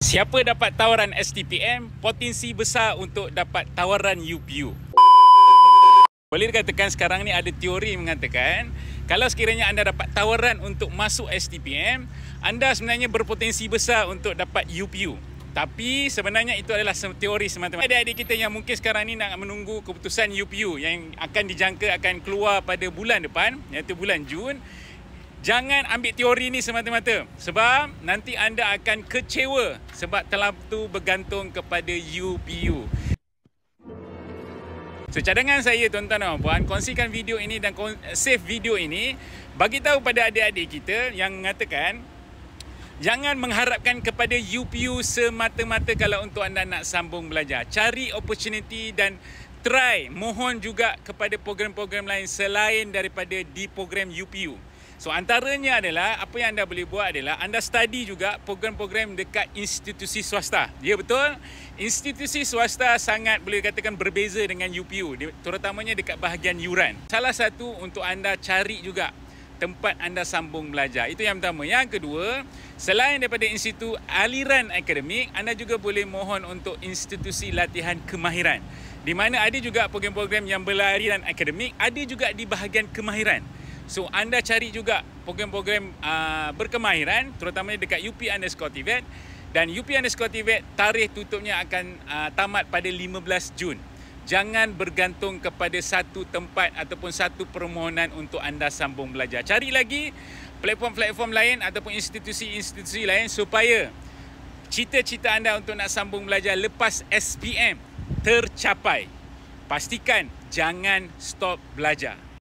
Siapa dapat tawaran STPM, potensi besar untuk dapat tawaran UPU. Boleh dikatakan sekarang ni ada teori mengatakan kalau sekiranya anda dapat tawaran untuk masuk STPM, anda sebenarnya berpotensi besar untuk dapat UPU. Tapi sebenarnya itu adalah teori semata-mata. Adik-adik kita yang mungkin sekarang ni nak menunggu keputusan UPU yang akan dijangka akan keluar pada bulan depan, iaitu bulan Jun. Jangan ambil teori ni semata-mata sebab nanti anda akan kecewa sebab terlalu bergantung kepada UPU. So, cadangan saya tuan-tuan dan puan, kongsikan video ini dan save video ini, bagi tahu pada adik-adik kita yang mengatakan jangan mengharapkan kepada UPU semata-mata kalau untuk anda nak sambung belajar. Cari opportunity dan try, mohon juga kepada program-program lain selain daripada di program UPU. So antaranya adalah apa yang anda boleh buat adalah anda study juga program-program dekat institusi swasta. Ya betul, institusi swasta sangat boleh katakan berbeza dengan UPU, terutamanya dekat bahagian yuran. Salah satu untuk anda cari juga tempat anda sambung belajar. Itu yang pertama. Yang kedua, selain daripada institusi aliran akademik, anda juga boleh mohon untuk institusi latihan kemahiran. Di mana ada juga program-program yang beraliran akademik, ada juga di bahagian kemahiran. So anda cari juga program-program berkemahiran, terutamanya dekat UP_TVET, dan UP_TVET tarikh tutupnya akan tamat pada 15 Jun. Jangan bergantung kepada satu tempat ataupun satu permohonan untuk anda sambung belajar. Cari lagi platform-platform lain ataupun institusi-institusi lain supaya cita-cita anda untuk nak sambung belajar lepas SPM tercapai. Pastikan jangan stop belajar.